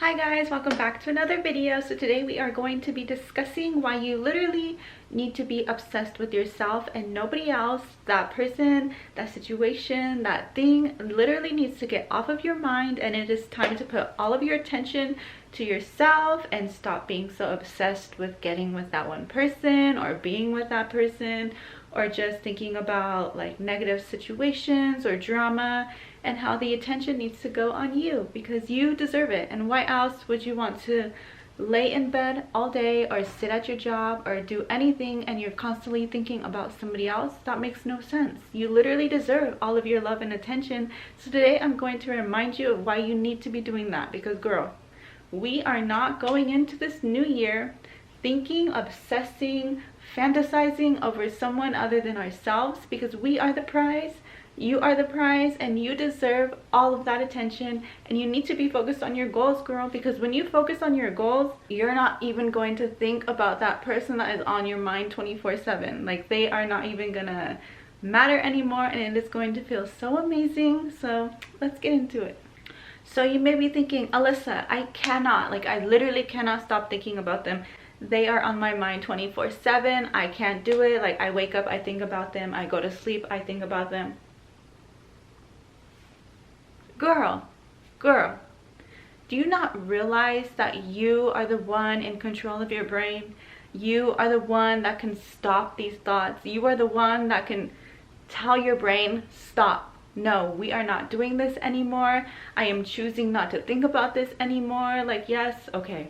Hi guys, welcome back to another video. So today we are going to be discussing why you literally need to be obsessed with yourself and nobody else. That person, that situation, that thing literally needs to get off of your mind, and it is time to put all of your attention to yourself and stop being so obsessed with getting with that one person or being with that person, or just thinking about like negative situations or drama, and how the attention needs to go on you because you deserve it. And why else would you want to lay in bed all day or sit at your job or do anything and you're constantly thinking about somebody else? That makes no sense. You literally deserve all of your love and attention. So today I'm going to remind you of why you need to be doing that, because girl, we are not going into this new year thinking, obsessing, fantasizing over someone other than ourselves, because we are the prize. You are the prize and you deserve all of that attention, and you need to be focused on your goals, girl, because when you focus on your goals, you're not even going to think about that person that is on your mind 24/7. Like, they are not even gonna matter anymore, and it is going to feel so amazing. So let's get into it. So you may be thinking, Alyssa, I literally cannot stop thinking about them. They are on my mind 24/7. I can't do it. Like, I wake up, I think about them. I go to sleep, I think about them. Girl, do you not realize that you are the one in control of your brain? You are the one that can stop these thoughts. You are the one that can tell your brain, stop. No, we are not doing this anymore. I am choosing not to think about this anymore. Like, yes, okay.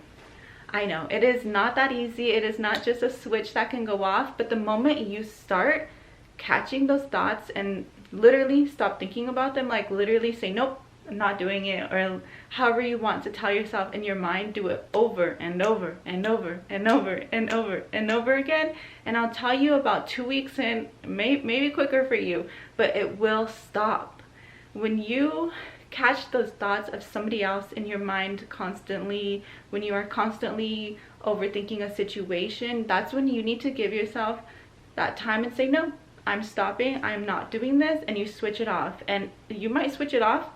I know it is not that easy. It is not just a switch that can go off, but the moment you start catching those thoughts and literally stop thinking about them, like literally say, nope, I'm not doing it, or however you want to tell yourself in your mind, do it over and over and over and over and over and over again, and I'll tell you, about 2 weeks in, maybe quicker for you, but it will stop. When you catch those thoughts of somebody else in your mind constantly, when you are constantly overthinking a situation, that's when you need to give yourself that time and say, no, I'm stopping, I'm not doing this, and you switch it off. And you might switch it off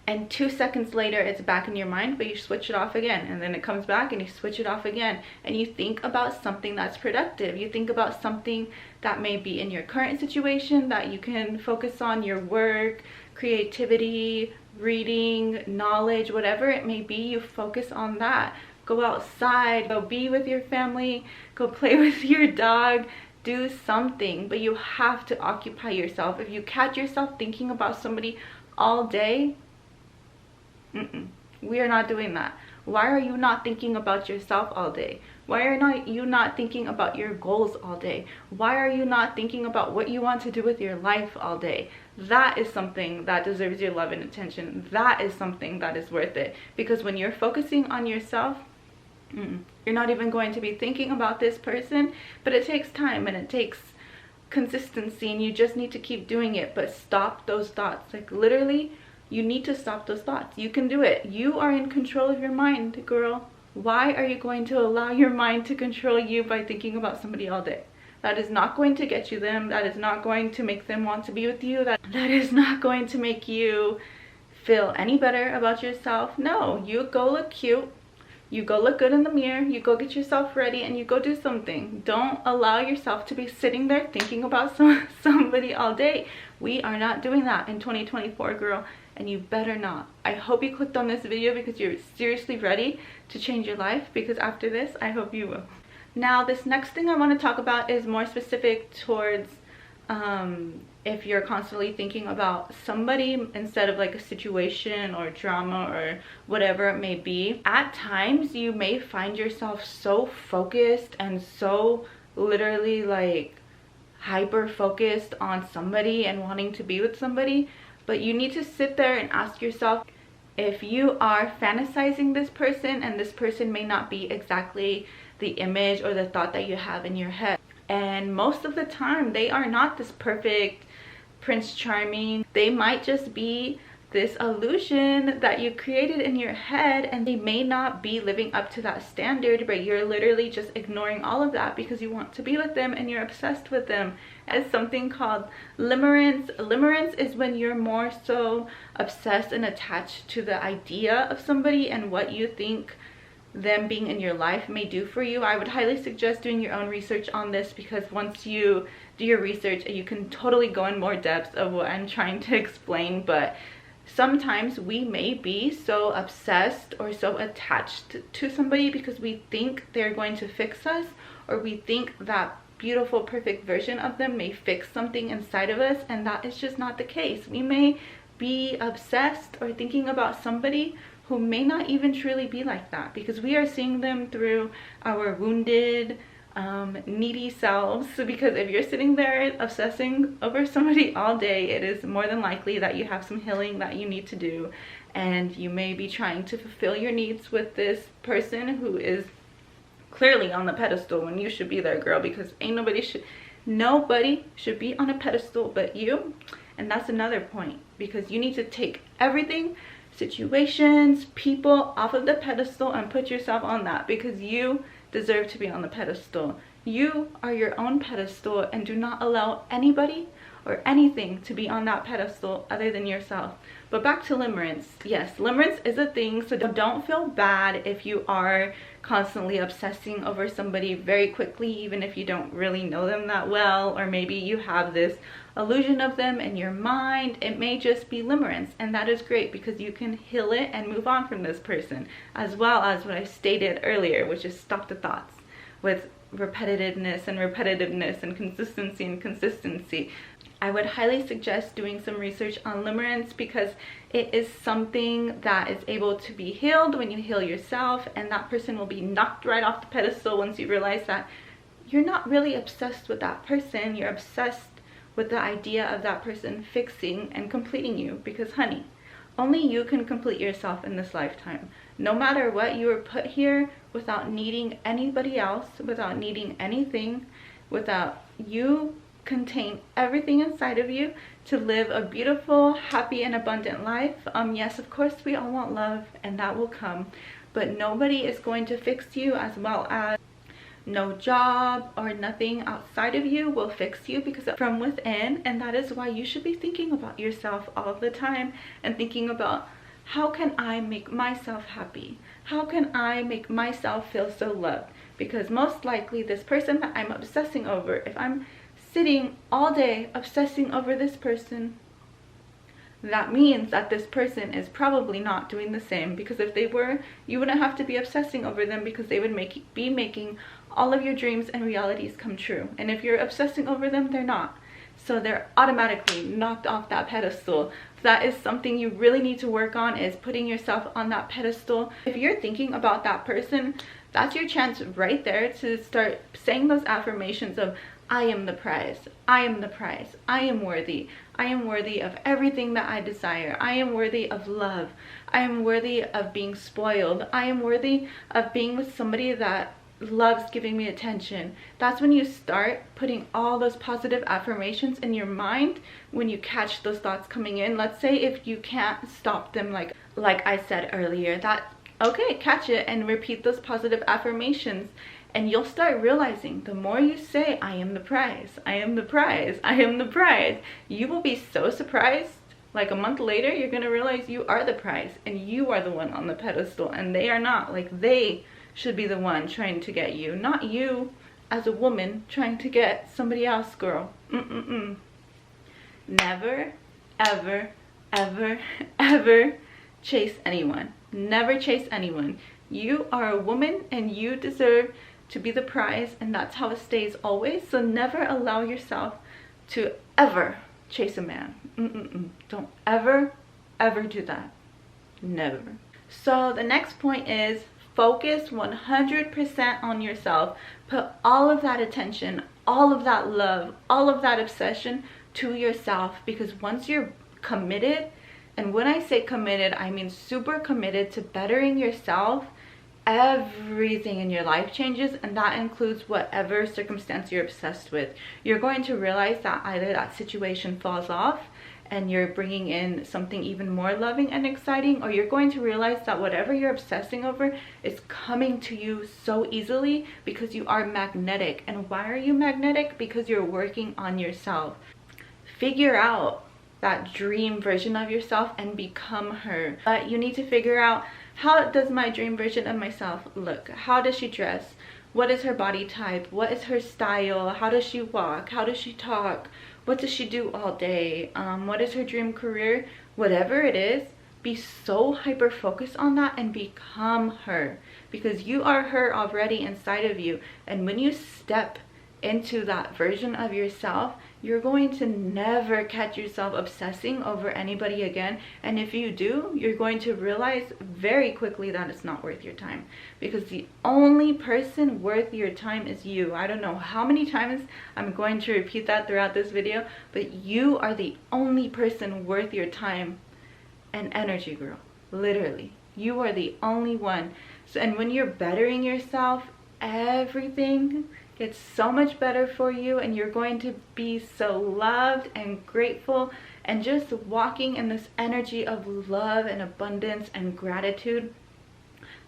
and 2 seconds later it's back in your mind, but you switch it off again, and then it comes back and you switch it off again, and you think about something that's productive. You think about something that may be in your current situation that you can focus on, your work, creativity, reading, knowledge, whatever it may be. You focus on that. Go outside, go be with your family, go play with your dog, do something, but you have to occupy yourself. If you catch yourself thinking about somebody all day, we are not doing that. Why are you not thinking about yourself all day? Why are you not thinking about your goals all day? Why are you not thinking about what you want to do with your life all day? That is something that deserves your love and attention. That is something that is worth it, because when you're focusing on yourself, you're not even going to be thinking about this person. But it takes time and it takes consistency, and you just need to keep doing it. But stop those thoughts. Like, literally, you need to stop those thoughts. You can do it. You are in control of your mind, girl. Why are you going to allow your mind to control you by thinking about somebody all day? That is not going to get you them. That is not going to make them want to be with you. That is not going to make you feel any better about yourself. No, you go look cute. You go look good in the mirror, you go get yourself ready, and you go do something. Don't allow yourself to be sitting there thinking about somebody all day. We are not doing that in 2024, girl, and you better not. I hope you clicked on this video because you're seriously ready to change your life, because after this, I hope you will. Now, this next thing I want to talk about is more specific towards if you're constantly thinking about somebody instead of like a situation or drama or whatever it may be. At times you may find yourself so focused and so literally like hyper focused on somebody and wanting to be with somebody, but you need to sit there and ask yourself, if you are fantasizing this person, and this person may not be exactly the image or the thought that you have in your head, and most of the time they are not this perfect Prince Charming. They might just be this illusion that you created in your head, and they may not be living up to that standard, but you're literally just ignoring all of that because you want to be with them and you're obsessed with them. It's something called limerence. Limerence is when you're more so obsessed and attached to the idea of somebody and what you think them being in your life may do for you. I would highly suggest doing your own research on this, because once you do your research, you can totally go in more depth of what I'm trying to explain. But sometimes we may be so obsessed or so attached to somebody because we think they're going to fix us, or we think that beautiful perfect version of them may fix something inside of us, and that is just not the case. We may be obsessed or thinking about somebody who may not even truly be like that, because we are seeing them through our wounded, needy selves. So because if you're sitting there obsessing over somebody all day, it is more than likely that you have some healing that you need to do, and you may be trying to fulfill your needs with this person who is clearly on the pedestal when you should be there, girl, because nobody should be on a pedestal but you. And that's another point, because you need to take everything, situations, people, off of the pedestal and put yourself on that, because you deserve to be on the pedestal. You are your own pedestal, and do not allow anybody or anything to be on that pedestal other than yourself. But back to limerence. Yes, limerence is a thing, so don't feel bad if you are constantly obsessing over somebody very quickly, even if you don't really know them that well, or maybe you have this illusion of them in your mind. It may just be limerence, and that is great, because you can heal it and move on from this person, as well as what I stated earlier, which is stop the thoughts with repetitiveness and consistency. I would highly suggest doing some research on limerence, because it is something that is able to be healed when you heal yourself, and that person will be knocked right off the pedestal once you realize that you're not really obsessed with that person. You're obsessed with the idea of that person fixing and completing you, because honey, only you can complete yourself in this lifetime. No matter what, you were put here without needing anybody else, without needing anything, without you contain everything inside of you to live a beautiful, happy, and abundant life. Yes, of course we all want love, and that will come, but nobody is going to fix you, as well as no job or nothing outside of you will fix you, because it's from within. And that is why you should be thinking about yourself all the time, and thinking about, how can I make myself happy? How can I make myself feel so loved? Because most likely this person that I'm obsessing over, if I'm sitting all day obsessing over this person, that means that this person is probably not doing the same, because if they were, you wouldn't have to be obsessing over them, because they would be making all of your dreams and realities come true. And if you're obsessing over them, they're not. So they're automatically knocked off that pedestal. That is something you really need to work on, is putting yourself on that pedestal. If you're thinking about that person, that's your chance right there to start saying those affirmations of, I am the prize, I am the prize, I am worthy of everything that I desire, I am worthy of love, I am worthy of being spoiled, I am worthy of being with somebody that loves giving me attention. That's when you start putting all those positive affirmations in your mind when you catch those thoughts coming in. Let's say if you can't stop them, like I said earlier, that okay, catch it and repeat those positive affirmations. And you'll start realizing, the more you say, I am the prize, I am the prize, I am the prize, you will be so surprised. Like a month later, you're going to realize you are the prize, and you are the one on the pedestal, and they are not. Like, they should be the one trying to get you, not you as a woman trying to get somebody else, girl. Never, ever, ever, ever chase anyone. Never chase anyone. You are a woman, and you deserve to be the prize, and that's how it stays always. So never allow yourself to ever chase a man. Don't ever do that. Never. So the next point is focus 100% on yourself. Put all of that attention, all of that love, all of that obsession to yourself, because once you're committed, and when I say committed, I mean super committed to bettering yourself, everything in your life changes, and that includes whatever circumstance you're obsessed with. You're going to realize that either that situation falls off and you're bringing in something even more loving and exciting, or you're going to realize that whatever you're obsessing over is coming to you so easily because you are magnetic. And why are you magnetic? Because you're working on yourself. Figure out that dream version of yourself and become her. But you need to figure out, how does my dream version of myself look? How does she dress? What is her body type? What is her style? How does she walk? How does she talk? What does she do all day? What is her dream career? Whatever it is, be so hyper focused on that and become her, because you are her already inside of you. And when you step into that version of yourself, you're going to never catch yourself obsessing over anybody again. And if you do, you're going to realize very quickly that it's not worth your time, because the only person worth your time is you. I don't know how many times I'm going to repeat that throughout this video, but you are the only person worth your time and energy, girl. Literally, you are the only one. So, and when you're bettering yourself, everything gets so much better for you, and you're going to be so loved and grateful and just walking in this energy of love and abundance and gratitude,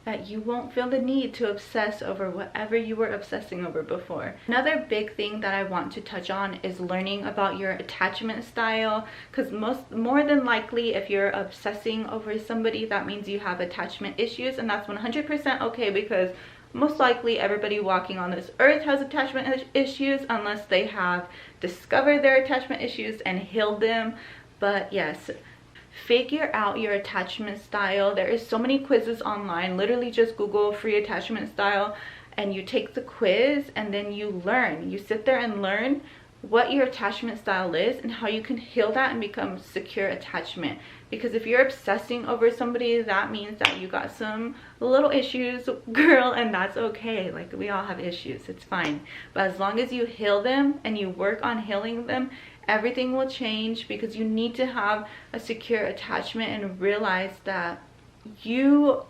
that you won't feel the need to obsess over whatever you were obsessing over before. Another big thing that I want to touch on is learning about your attachment style, because more than likely, if you're obsessing over somebody, that means you have attachment issues, and that's 100% okay, because most likely everybody walking on this earth has attachment issues, unless they have discovered their attachment issues and healed them. But yes, figure out your attachment style. There is so many quizzes online. Literally just Google free attachment style and you take the quiz, and then you learn. You sit there and learn what your attachment style is and how you can heal that and become secure attachment. Because if you're obsessing over somebody, that means that you got some little issues, girl, and that's okay. Like, we all have issues, it's fine. But as long as you heal them and you work on healing them, everything will change, because you need to have a secure attachment and realize that you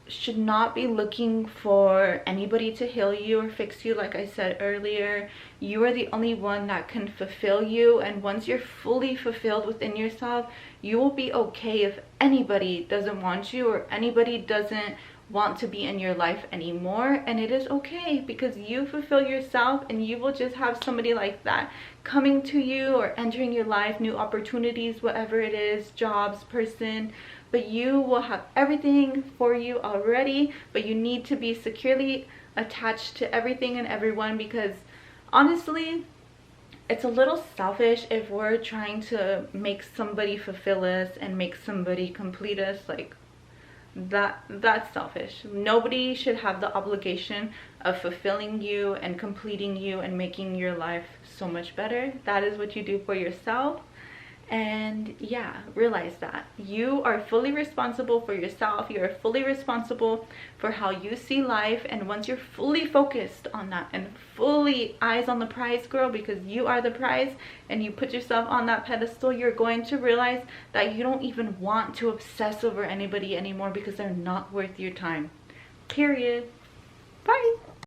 should not be looking for anybody to heal you or fix you. Like I said earlier, you are the only one that can fulfill you, and once you're fully fulfilled within yourself, you will be okay if anybody doesn't want you or anybody doesn't want to be in your life anymore. And it is okay, because you fulfill yourself, and you will just have somebody like that coming to you or entering your life, new opportunities, whatever it is, jobs, person. But you will have everything for you already, but you need to be securely attached to everything and everyone, because honestly, it's a little selfish if we're trying to make somebody fulfill us and make somebody complete us. Like, that's selfish. Nobody should have the obligation of fulfilling you and completing you and making your life so much better. That is what you do for yourself. And yeah, realize that you are fully responsible for yourself. You are fully responsible for how you see life. And once you're fully focused on that and fully eyes on the prize, girl, because you are the prize, and you put yourself on that pedestal, you're going to realize that you don't even want to obsess over anybody anymore, because they're not worth your time. Period. Bye.